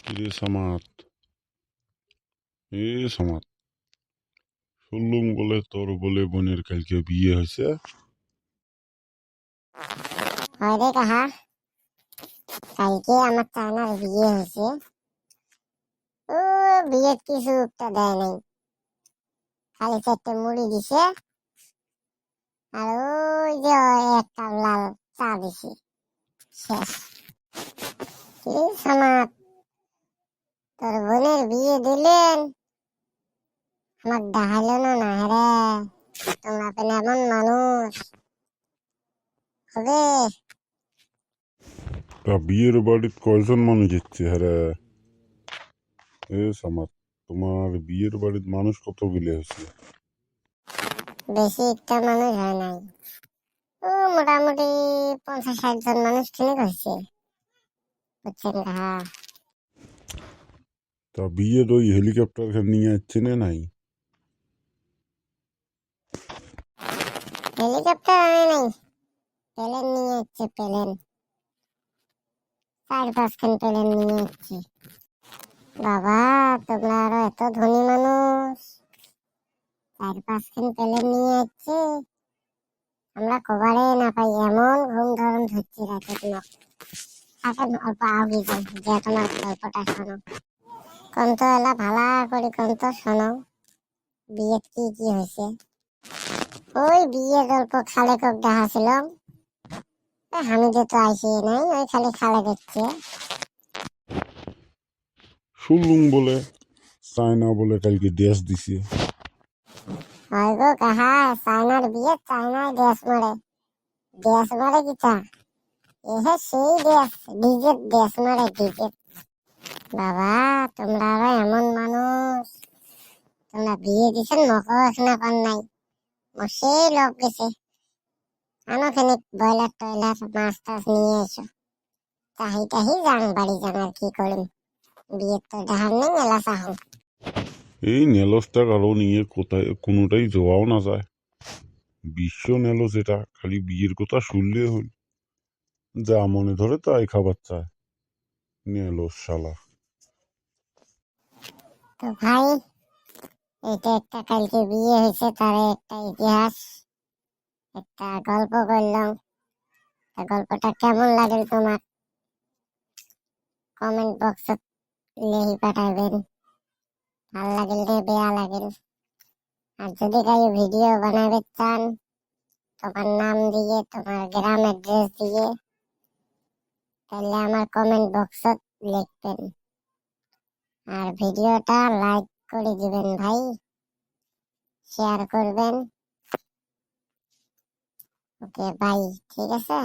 কিরে সামাত, সামাত, শুনলুম বলে তোর বলে বোনের কালকে বিয়ে হয়েছে। হয় রে কাহা, কালকে আমার চায়নার বিয়ে হয়েছে। ও বিয়ের কিছু একটা দেয় নাই, খালি 4টে মুড়ি দিছে আর ওই যে এক কাপ লাল চা দিছে, শেষ। কি সামাত, তোর বোনের বিয়ে দিলেন, আমার ডাহাইলো না না রে। তোমরা পেলে এমন মানুষ হবে? তা বিয়ের বাড়িতে কয়জন মানুষ যাচ্ছে? হ্যাঁ সামাত, তোমার বিয়ের বাড়িতে মানুষ কতগুলি হয়েছে? বেশি একটা মানুষ হয় নাই, ও মোটামুটি 50-60 জন মানুষ ঠিক হয়েছে, বুঝছেন কাহা। তা বিয়ের ওই হেলিকপ্টার নিয়ে যাচ্ছে না নাই? হেলিকপ্টার আনে নাই, প্লেন নিয়ে যাচ্ছে, প্লেন 4-5খান প্লেন নিয়ে যাচ্ছে। বাবা, তোমরা আরো এত ধনী মানুষ, 4-5খান প্লেন নিয়ে যাচ্ছে। আমরা কবারে না পাই, এমন ঘুম ধরন ধরছি রাতে। তোমার থাকেন অল্প আগে যান, যে তোমার গল্পটা শোনো। কোন তো এলা ভালা করে কোন তো শোনো, বিয়ে কি কি হয়েছে। ওই বিয়ে গল্প খালে কক দেখা ছিল, হামিদে তো আইসি নাই, ওই খালি খালে দেখছে। শুনলুম বলে চায়না বলে কালকে ড্রেস দিছে। হয় গো কাহা, চায়নার বিয়ে চায়নায় ড্রেস মারে, ড্রেস মারে কিটা, এহে সেই ড্রেস, ডিজেট ড্রেস মারে, ডিজেট। বাবা, তোমরা আরো এমন মানুষ, তোমরা বিয়ে দিছেন মকও এখনো পান নাই, সেই লোক গেছে। আনো খানিক ব্রয়লার টয়লার মাছ টাছ নিয়ে এসো, তাহি তাহি যান বাড়ি যান, আর কি করিম। বিয়ের তো ডাহার নেই, এলা চাহো। এই নেলসটা কারো নিয়ে কোথায় কোনোটাই যাওয়াও না যায়। বিশ্ব নেলস এটা, খালি বিয়ের কথা শুনলে হল, যা মনে ধরে তাই খাবার চায় নেলস শালা। তো ভাই, এটা একটা কালকে বিয়ে হয়েছে, তার একটা ইতিহাস, একটা গল্প করলাম। গল্পটা কেমন লাগল তোমার, কমেন্ট বক্সত লেহি পাঠাইবেন। ভাল লাগিল রে বেয়া লাগিল। আর যদি কাই ভিডিও বানাবে চান, তোমার নাম দিয়ে, তোমার গ্রাম অ্যাড্রেস দিয়ে, তাহলে আমার কমেন্ট বক্সত লিখবেন। আর ভিডিওটা লাইক করে দিবেন ভাই, শেয়ার করবেন। ওকে বাই, ঠিক আছে।